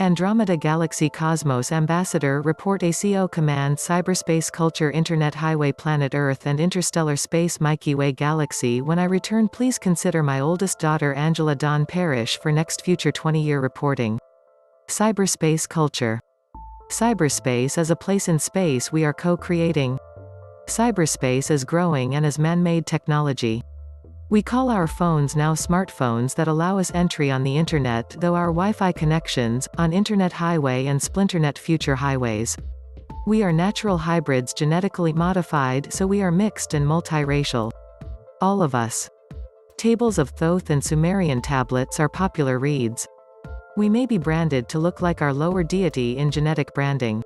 Andromeda Galaxy Cosmos Ambassador Report ACO Command Cyberspace Culture Internet Highway Planet Earth and Interstellar Space Milky Way Galaxy. When I return, please consider my oldest daughter Angela Dawn Parrish for next future 20-year reporting. Cyberspace Culture. Cyberspace is a place in space we are co-creating. Cyberspace is growing and is man-made technology. We call our phones now smartphones that allow us entry on the internet, though our Wi-Fi connections, on Internet Highway and Splinternet future highways. We are natural hybrids genetically modified, so we are mixed and multiracial. All of us. Tables of Thoth and Sumerian tablets are popular reads. We may be branded to look like our lower deity in genetic branding.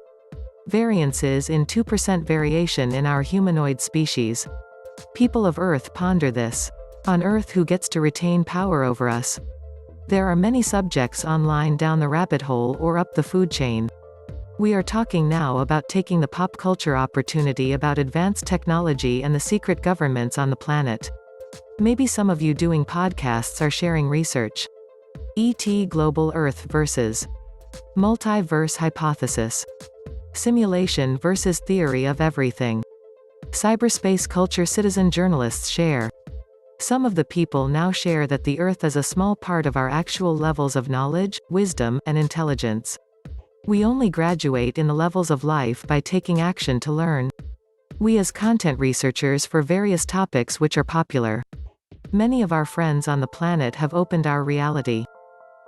Variances in 2% variation in our humanoid species. People of Earth ponder this. On Earth, who gets to retain power over us? There are many subjects online down the rabbit hole or up the food chain. We are talking now about taking the pop culture opportunity about advanced technology and the secret governments on the planet. Maybe some of you doing podcasts are sharing research. ET Global Earth versus Multiverse Hypothesis. Simulation versus Theory of Everything. Cyberspace Culture Citizen journalists share. Some of the people now share that the Earth is a small part of our actual levels of knowledge, wisdom, and intelligence. We only graduate in the levels of life by taking action to learn. We as content researchers for various topics which are popular. Many of our friends on the planet have opened our reality.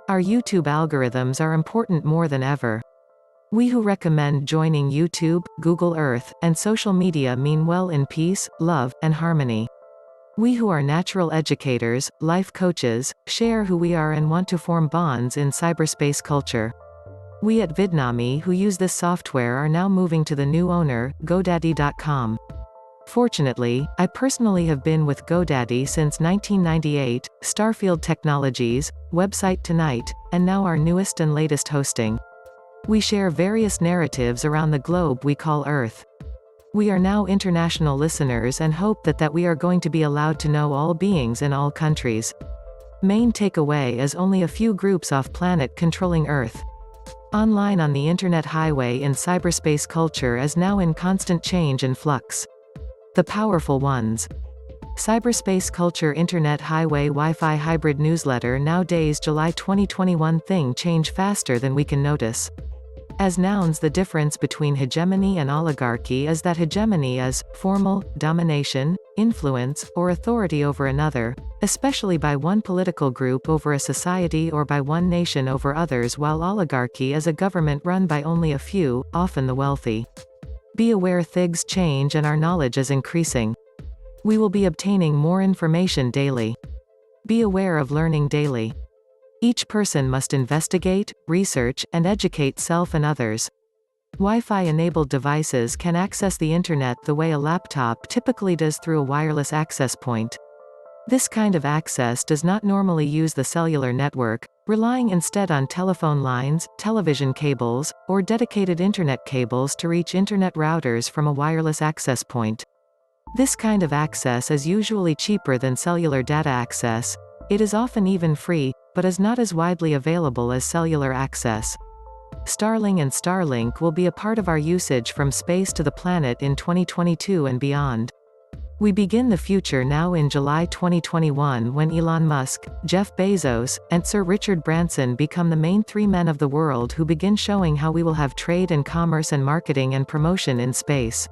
Our YouTube algorithms are important more than ever. We who recommend joining YouTube, Google Earth, and social media mean well in peace, love, and harmony. We who are natural educators, life coaches, share who we are and want to form bonds in cyberspace culture. We at Vidnami who use this software are now moving to the new owner, GoDaddy.com. Fortunately, I personally have been with GoDaddy since 1998, Starfield Technologies, Website Tonight, and now our newest and latest hosting. We share various narratives around the globe we call Earth. We are now international listeners and hope that we are going to be allowed to know all beings in all countries. Main takeaway is only a few groups off planet controlling Earth. Online on the Internet Highway in cyberspace culture is now in constant change and flux. The powerful ones. Cyberspace Culture Internet Highway Wi-Fi Hybrid Newsletter. Nowadays July 2021 thing change faster than we can notice. As nouns, the difference between hegemony and oligarchy is that hegemony is formal domination, influence, or authority over another, especially by one political group over a society or by one nation over others, while oligarchy is a government run by only a few, often the wealthy. Be aware things change and our knowledge is increasing. We will be obtaining more information daily. Be aware of learning daily. Each person must investigate, research, and educate self and others. Wi-Fi-enabled devices can access the internet the way a laptop typically does through a wireless access point. This kind of access does not normally use the cellular network, relying instead on telephone lines, television cables, or dedicated internet cables to reach internet routers from a wireless access point. This kind of access is usually cheaper than cellular data access. It is often even free, but is not as widely available as cellular access. Starling and Starlink will be a part of our usage from space to the planet in 2022 and beyond. We begin the future now in July 2021 when Elon Musk, Jeff Bezos, and Sir Richard Branson become the main three men of the world who begin showing how we will have trade and commerce and marketing and promotion in space.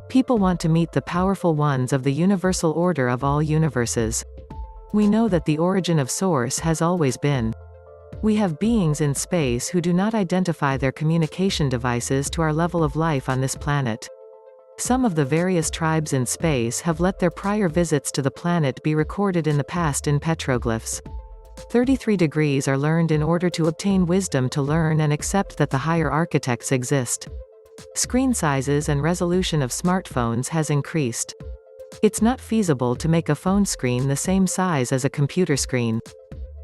People want to meet the powerful ones of the universal order of all universes. We know that the origin of source has always been. We have beings in space who do not identify their communication devices to our level of life on this planet. Some of the various tribes in space have let their prior visits to the planet be recorded in the past in petroglyphs. 33 degrees are learned in order to obtain wisdom to learn and accept that the higher architects exist. Screen sizes and resolution of smartphones has increased. It's not feasible to make a phone screen the same size as a computer screen.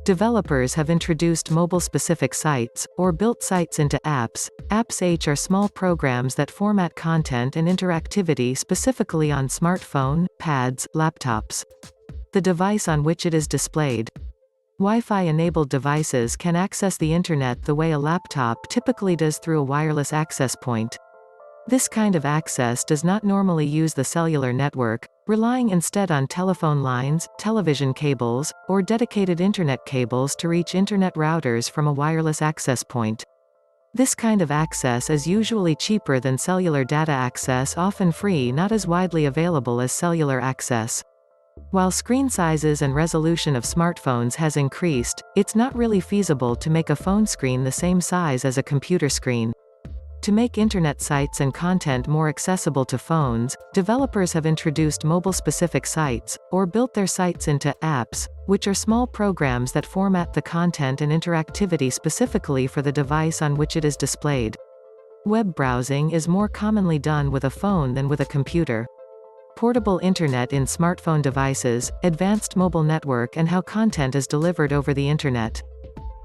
Developers have introduced mobile-specific sites, or built sites into apps. Apps are small programs that format content and interactivity specifically on smartphone, pads, laptops. The device on which it is displayed. Wi-Fi-enabled devices can access the Internet the way a laptop typically does through a wireless access point. This kind of access does not normally use the cellular network, relying instead on telephone lines, television cables, or dedicated Internet cables to reach Internet routers from a wireless access point. This kind of access is usually cheaper than cellular data access, often free, not as widely available as cellular access. While screen sizes and resolution of smartphones has increased, it's not really feasible to make a phone screen the same size as a computer screen. To make Internet sites and content more accessible to phones, developers have introduced mobile-specific sites, or built their sites into apps, which are small programs that format the content and interactivity specifically for the device on which it is displayed. Web browsing is more commonly done with a phone than with a computer. Portable Internet in smartphone devices, advanced mobile network, and how content is delivered over the Internet.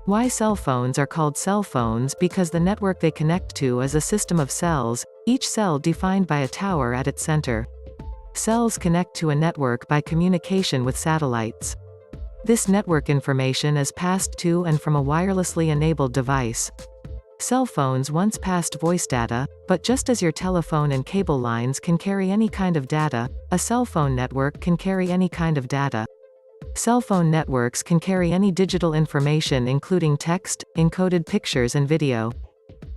Why cell phones are called cell phones? Because the network they connect to is a system of cells, each cell defined by a tower at its center. Cells connect to a network by communication with satellites. This network information is passed to and from a wirelessly enabled device. Cell phones once passed voice data, but just as your telephone and cable lines can carry any kind of data, a cell phone network can carry any kind of data. Cell phone networks can carry any digital information, including text, encoded pictures, and video.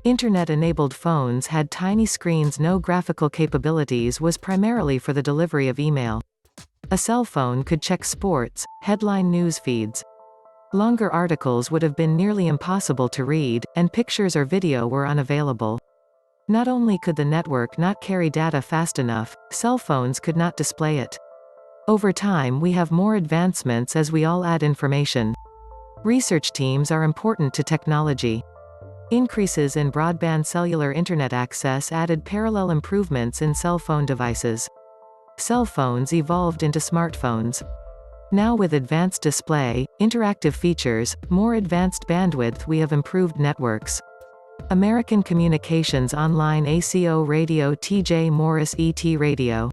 Internet-enabled phones had tiny screens. No graphical capabilities was primarily for the delivery of email. A cell phone could check sports, headline news feeds. Longer articles would have been nearly impossible to read, and pictures or video were unavailable. Not only could the network not carry data fast enough, cell phones could not display it. Over time we have more advancements as we all add information. Research teams are important to technology. Increases in broadband cellular Internet access added parallel improvements in cell phone devices. Cell phones evolved into smartphones. Now with advanced display, interactive features, more advanced bandwidth, we have improved networks. American Communications Online ACO Radio TJ Morris ET Radio.